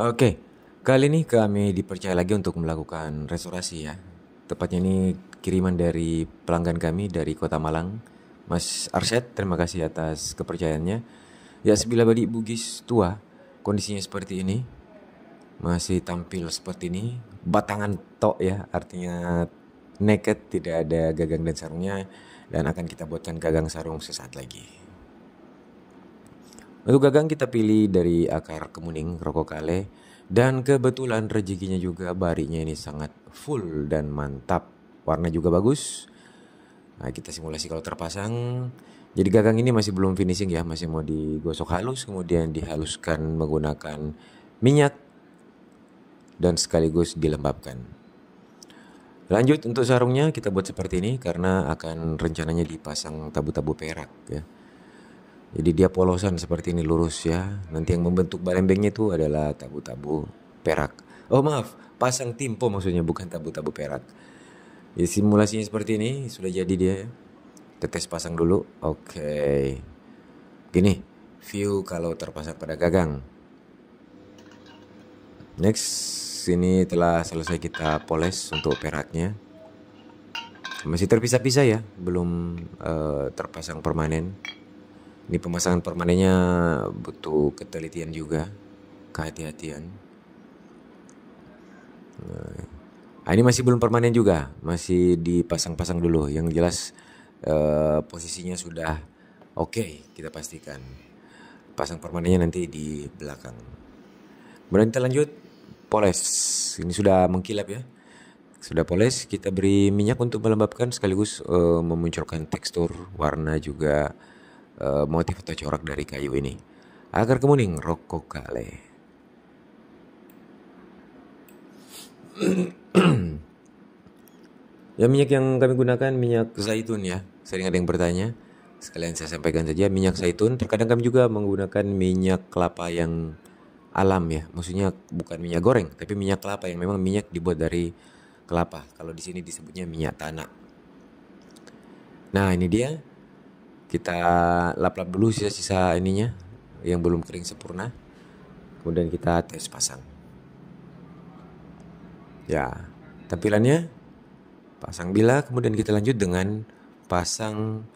Oke, kali ini kami dipercaya lagi untuk melakukan restorasi ya. Tepatnya ini kiriman dari pelanggan kami dari Kota Malang, Mas Arsyad. Terima kasih atas kepercayaannya. Ya, sebilah badik Bugis tua, kondisinya seperti ini, masih tampil seperti ini, batangan tok ya, artinya naked, tidak ada gagang dan sarungnya, dan akan kita buatkan gagang sarung sesaat lagi. Untuk gagang kita pilih dari akar kemuning rokok kale, dan kebetulan rezekinya juga barinya ini sangat full dan mantap. Warna juga bagus. Nah, kita simulasi kalau terpasang. Jadi gagang ini masih belum finishing ya, masih mau digosok halus, kemudian dihaluskan menggunakan minyak dan sekaligus dilembabkan. Lanjut untuk sarungnya kita buat seperti ini karena akan rencananya dipasang tabu-tabu perak ya. Jadi dia polosan seperti ini lurus ya. Nanti yang membentuk balembengnya itu adalah tabu-tabu perak. Oh maaf, pasang timpo maksudnya, bukan tabu-tabu perak. Ya, simulasinya seperti ini, sudah jadi dia ya. Tetes pasang dulu. Oke. Gini, view kalau terpasang pada gagang. Next, ini telah selesai kita poles untuk peraknya. Masih terpisah-pisah ya, belum terpasang permanen. Ini pemasangan permanennya butuh ketelitian juga, kehati-hatian. Nah, ini masih belum permanen juga, masih dipasang-pasang dulu. Yang jelas posisinya sudah oke, kita pastikan. Pasang permanennya nanti di belakang. Kemudian kita lanjut poles. Ini sudah mengkilap ya. Sudah poles, kita beri minyak untuk melembabkan sekaligus memunculkan tekstur, warna juga motif atau corak dari kayu ini. Akar kemuning rokok kale. Ya, minyak yang kami gunakan minyak zaitun ya. Sering ada yang bertanya. Sekalian saya sampaikan saja, minyak zaitun. Terkadang kami juga menggunakan minyak kelapa yang alam ya. Maksudnya bukan minyak goreng, tapi minyak kelapa yang memang minyak dibuat dari kelapa. Kalau di sini disebutnya minyak tanah. Nah, ini dia. Kita lap-lap dulu sisa-sisa ininya yang belum kering sempurna. Kemudian kita tes pasang. Ya, tampilannya pasang bila, kemudian kita lanjut dengan pasang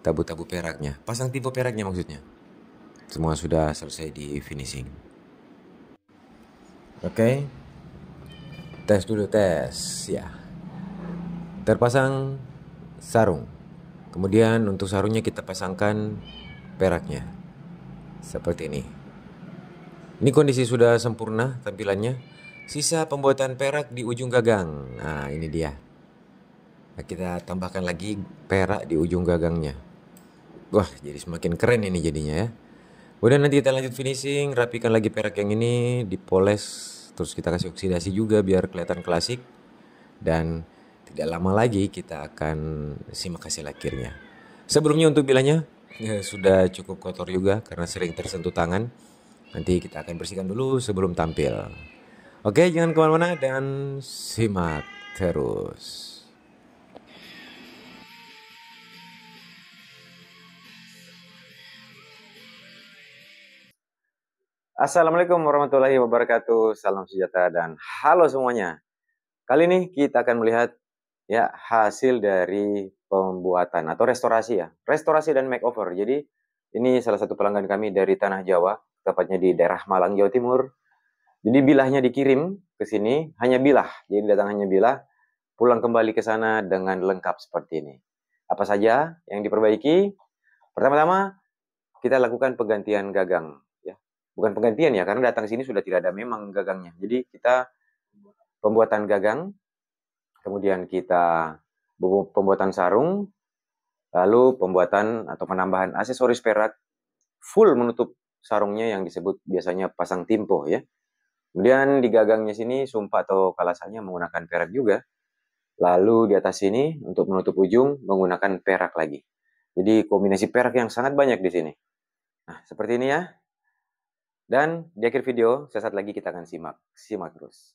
tabu-tabu peraknya. Pasang tipe peraknya maksudnya. Semua sudah selesai di finishing. Oke. Tes dulu, tes. Ya. Terpasang sarung. Kemudian untuk sarungnya kita pasangkan peraknya. Seperti ini. Ini kondisi sudah sempurna tampilannya. Sisa pembuatan perak di ujung gagang. Nah, ini dia. Nah, kita tambahkan lagi perak di ujung gagangnya. Wah, jadi semakin keren ini jadinya ya. Kemudian nanti kita lanjut finishing, rapikan lagi perak yang ini, dipoles, terus kita kasih oksidasi juga biar kelihatan klasik. Dan tidak lama lagi kita akan simak hasil akhirnya. Sebelumnya untuk bilanya sudah cukup kotor juga karena sering tersentuh tangan. Nanti kita akan bersihkan dulu sebelum tampil. Oke, jangan kemana-mana dan simak terus. Assalamualaikum warahmatullahi wabarakatuh. Salam sejahtera dan halo semuanya. Kali ini kita akan melihat ya hasil dari pembuatan atau restorasi ya. Restorasi dan makeover. Jadi ini salah satu pelanggan kami dari Tanah Jawa, tepatnya di daerah Malang, Jawa Timur. Jadi bilahnya dikirim ke sini, hanya bilah. Jadi datang hanya bilah, pulang kembali ke sana dengan lengkap seperti ini. Apa saja yang diperbaiki? Pertama-tama kita lakukan penggantian gagang ya. Bukan penggantian ya, karena datang sini sudah tidak ada memang gagangnya. Jadi kita pembuatan gagang, kemudian kita pembuatan sarung, lalu pembuatan atau penambahan aksesoris perak full menutup sarungnya yang disebut biasanya pasang timpo ya. Kemudian di gagangnya sini sumpah atau kalasannya menggunakan perak juga. Lalu di atas sini untuk menutup ujung menggunakan perak lagi. Jadi kombinasi perak yang sangat banyak di sini. Nah, seperti ini ya. Dan di akhir video sesaat lagi kita akan simak terus.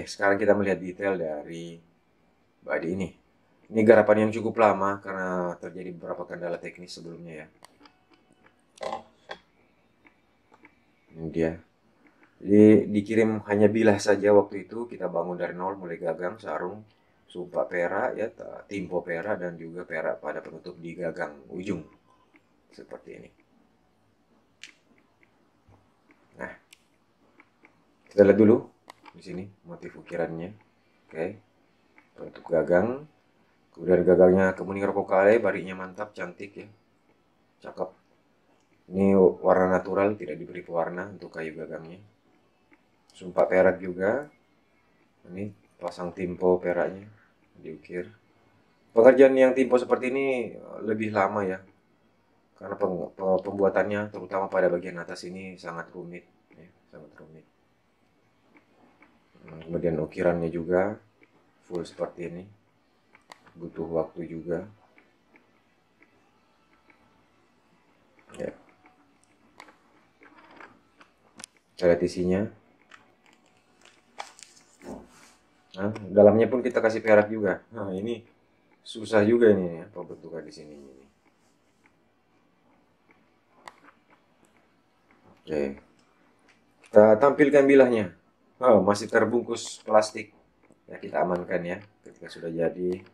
sekarang kita melihat detail dari body ini. Ini garapan yang cukup lama karena terjadi beberapa kendala teknis sebelumnya ya. Ini dia. Jadi dikirim hanya bilah saja waktu itu, kita bangun dari nol, mulai gagang, sarung, sumpak perak ya, timpo perak dan juga perak pada penutup di gagang ujung. Seperti ini. Nah, kita lihat dulu di sini motif ukirannya. Oke. Penutup gagang. Kemudian gagangnya kemuning rokokale, bariknya mantap, cantik ya. Cakep. Ini warna natural, tidak diberi pewarna untuk kayu gagangnya. Sumpak perak juga. Ini pasang timpo peraknya diukir. Pengerjaan yang timpo seperti ini lebih lama ya, karena pembuatannya terutama pada bagian atas ini sangat rumit ya, sangat rumit. Kemudian ukirannya juga full seperti ini, butuh waktu juga ya. Kita lihat isinya. Nah, dalamnya pun kita kasih perak juga. Nah, ini susah juga ini ya, pembentukan di sini. Oke. Kita tampilkan bilahnya. Oh, masih terbungkus plastik. Ya, kita amankan ya ketika sudah jadi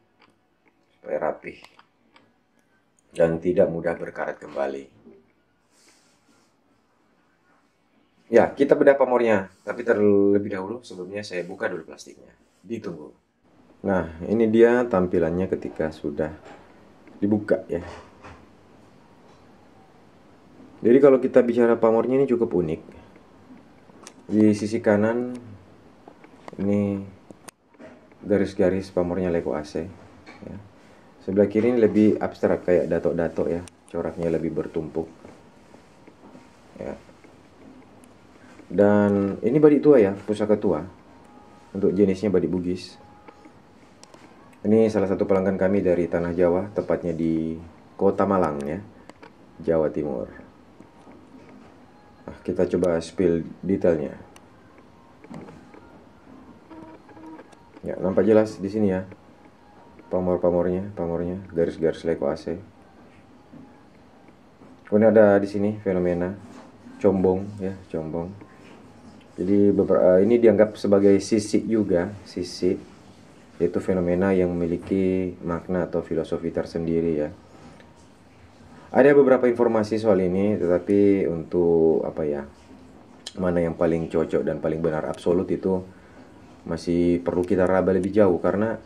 supaya rapih dan tidak mudah berkarat kembali. Ya, kita bedah pamornya, tapi terlebih dahulu sebelumnya saya buka dulu plastiknya. Ditunggu. Nah, ini dia tampilannya ketika sudah dibuka ya. Jadi kalau kita bicara pamornya ini cukup unik. Di sisi kanan ini garis-garis pamornya Leko AC ya. Sebelah kiri ini lebih abstrak kayak dato-dato ya, coraknya lebih bertumpuk ya. Dan ini badik tua ya, pusaka tua. Untuk jenisnya badik Bugis. Ini salah satu pelanggan kami dari Tanah Jawa, tepatnya di Kota Malang ya, Jawa Timur. Nah, kita coba spill detailnya. Ya, nampak jelas di sini ya. Pamornya, garis-garis Leko AC. Kemudian ada di sini fenomena combong ya, combong. Jadi ini dianggap sebagai sisik juga, sisik, yaitu fenomena yang memiliki makna atau filosofi tersendiri ya. Ada beberapa informasi soal ini, tetapi untuk apa ya, mana yang paling cocok dan paling benar absolut itu masih perlu kita raba lebih jauh, karena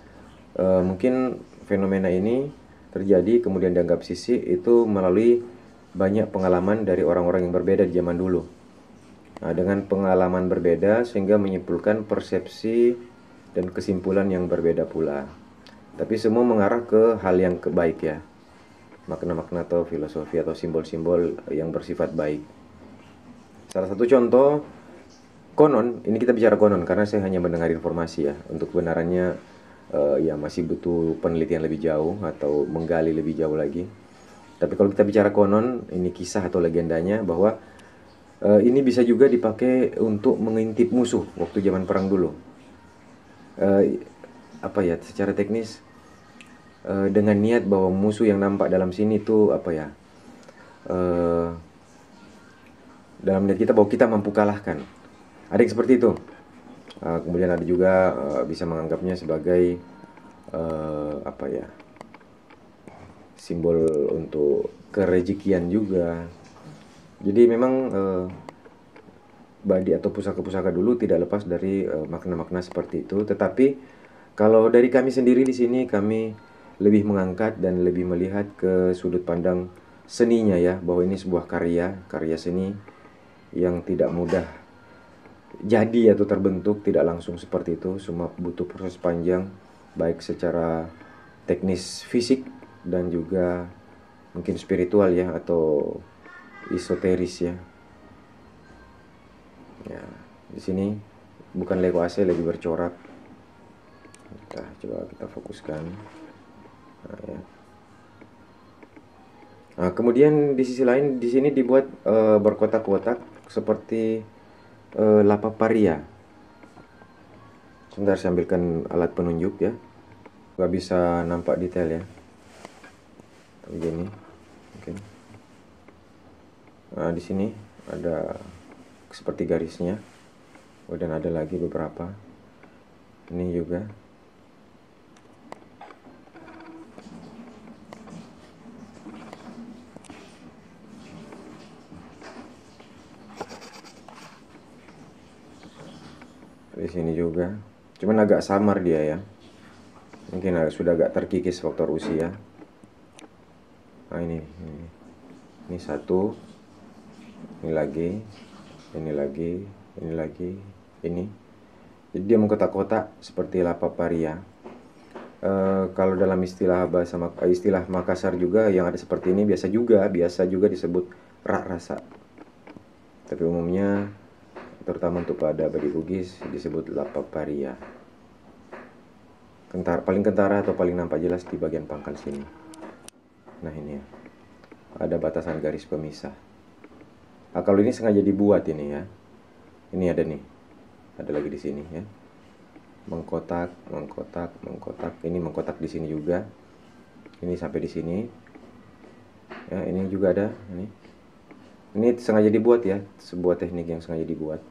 mungkin fenomena ini terjadi kemudian dianggap sisik itu melalui banyak pengalaman dari orang-orang yang berbeda di zaman dulu. Nah, dengan pengalaman berbeda sehingga menyimpulkan persepsi dan kesimpulan yang berbeda pula. Tapi semua mengarah ke hal yang baik ya. Makna-makna atau filosofi atau simbol-simbol yang bersifat baik. Salah satu contoh, konon, ini kita bicara konon karena saya hanya mendengar informasi ya. Untuk kebenarannya ya masih butuh penelitian lebih jauh atau menggali lebih jauh lagi. Tapi kalau kita bicara konon, ini kisah atau legendanya bahwa ini bisa juga dipakai untuk mengintip musuh waktu zaman perang dulu. Apa ya, secara teknis dengan niat bahwa musuh yang nampak dalam sini itu apa ya, dalam niat kita bahwa kita mampu kalahkan. Ada yang seperti itu. Kemudian ada juga bisa menganggapnya sebagai apa ya, simbol untuk kerejekian juga. Jadi memang badi atau pusaka-pusaka dulu tidak lepas dari makna-makna seperti itu. Tetapi kalau dari kami sendiri di sini, kami lebih mengangkat dan lebih melihat ke sudut pandang seninya ya, bahwa ini sebuah karya seni yang tidak mudah jadi atau terbentuk, tidak langsung seperti itu. Semua butuh proses panjang, baik secara teknis fisik dan juga mungkin spiritual ya, atau esoteris ya. Ya, di sini bukan Leko AC lagi bercorak. Coba kita fokuskan. Nah, ya. Nah, kemudian di sisi lain di sini dibuat berkotak-kotak seperti lapaparia. Sebentar saya ambilkan alat penunjuk ya. Nggak bisa nampak detail ya. Begini. Oke. Nah, di sini ada seperti garisnya. Dan ada lagi beberapa. Ini juga. Di sini juga. Cuman agak samar dia ya. Mungkin sudah agak terkikis faktor usia. Nah, ini satu. Ini lagi. Ini lagi. Ini lagi. Ini. Jadi dia mengkotak-kotak seperti lapaparia. Kalau dalam istilah Makassar juga yang ada seperti ini biasa juga disebut rak rasa. Tapi umumnya terutama untuk pada badik Bugis disebut lapaparia. Paling kentara atau paling nampak jelas di bagian pangkal sini. Nah, ini ya. Ada batasan garis pemisah. Nah, kalau ini sengaja dibuat ini ya. Ini ada nih. Ada lagi di sini ya. Mengkotak. Ini mengkotak di sini juga. Ini sampai di sini. Ya, ini juga ada. Ini sengaja dibuat ya. Sebuah teknik yang sengaja dibuat.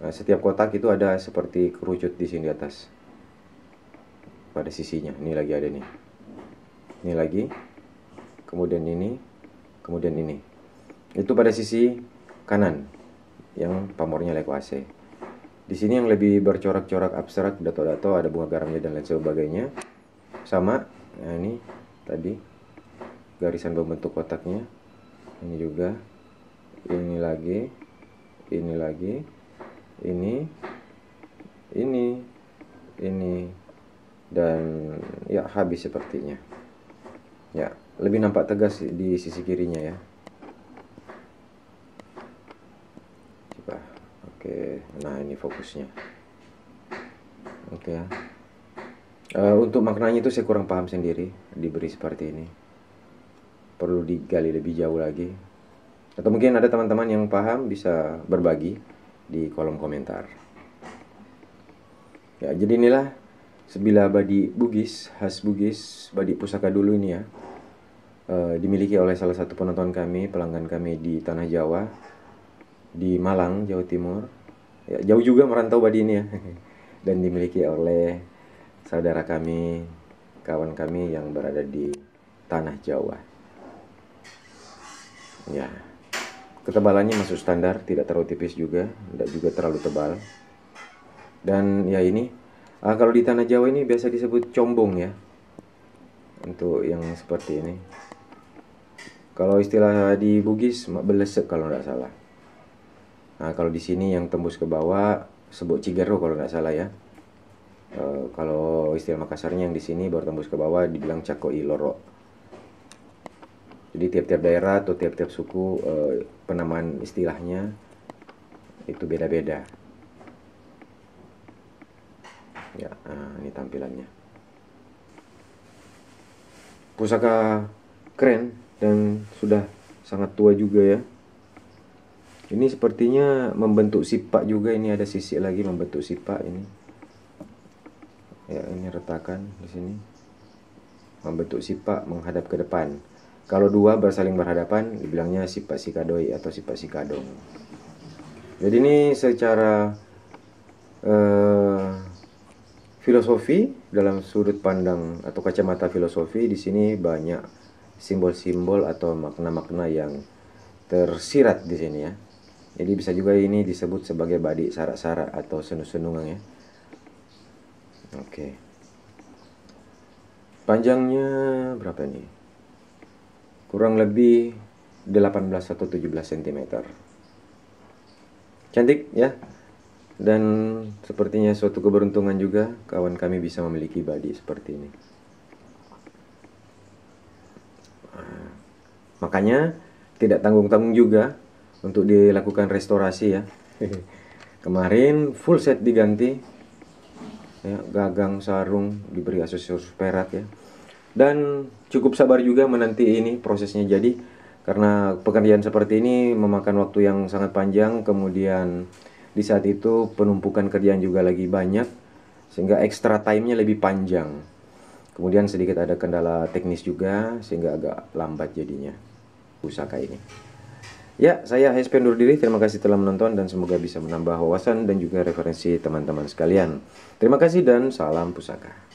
Nah, setiap kotak itu ada seperti kerucut di sini di atas. Pada sisinya. Ini lagi ada nih. Ini lagi. Kemudian ini. Kemudian ini. Itu pada sisi kanan. Yang pamornya lekuase. Di sini yang lebih bercorak-corak abstrak, dato-dato, ada bunga garamnya dan lain sebagainya. Sama. Nah, ini tadi garisan membentuk kotaknya. Ini juga. Ini lagi. Ini lagi. Ini. Dan ya habis sepertinya. Ya, lebih nampak tegas di sisi kirinya ya. Coba. Oke, nah ini fokusnya. Oke ya. Untuk maknanya itu saya kurang paham sendiri diberi seperti ini. Perlu digali lebih jauh lagi. Atau mungkin ada teman-teman yang paham bisa berbagi di kolom komentar. Ya, jadi inilah sebilah badik Bugis, khas Bugis, badik pusaka dulu ini ya. Dimiliki oleh salah satu penonton kami, pelanggan kami di Tanah Jawa, di Malang, Jawa Timur. Ya, jauh juga merantau badik ini ya. Dan dimiliki oleh saudara kami, kawan kami yang berada di Tanah Jawa. Ya, ketebalannya masuk standar, tidak terlalu tipis juga, tidak juga terlalu tebal. Dan ya ini, kalau di Tanah Jawa ini biasa disebut combong ya, untuk yang seperti ini. Kalau istilah di Bugis, belesek kalau tidak salah. Nah, kalau di sini yang tembus ke bawah, sebut cigero kalau tidak salah ya. Kalau istilah Makassarnya yang di sini baru tembus ke bawah dibilang cakoi loro. Jadi tiap-tiap daerah atau tiap-tiap suku penamaan istilahnya itu beda-beda. Ya, ini tampilannya. Pusaka keren dan sudah sangat tua juga ya. Ini sepertinya membentuk sipak juga. Ini ada sisi lagi membentuk sipak ini. Ya, ini retakan di sini. Membentuk sipak menghadap ke depan. Kalau dua bersaling berhadapan dibilangnya sipak sikadoi atau sipak sikadong. Jadi ini secara filosofi, dalam sudut pandang atau kacamata filosofi, di sini banyak simbol-simbol atau makna-makna yang tersirat di sini ya. Jadi bisa juga ini disebut sebagai badik sarak-sarak atau senung-senungan ya. Oke. Panjangnya berapa nih? Kurang lebih 18 atau 17 cm. Cantik ya. Dan sepertinya suatu keberuntungan juga kawan kami bisa memiliki badik seperti ini. Makanya tidak tanggung-tanggung juga untuk dilakukan restorasi ya. Kemarin full set diganti ya, gagang, sarung, diberi aksesoris perak ya. Dan cukup sabar juga menanti ini prosesnya jadi, karena pekerjaan seperti ini memakan waktu yang sangat panjang. Kemudian di saat itu penumpukan kerjaan juga lagi banyak. sehingga extra time-nya lebih panjang. Kemudian sedikit ada kendala teknis juga sehingga agak lambat jadinya pusaka ini. Ya, saya HSP undur diri. Terima kasih telah menonton dan semoga bisa menambah wawasan dan juga referensi teman-teman sekalian. Terima kasih dan salam pusaka.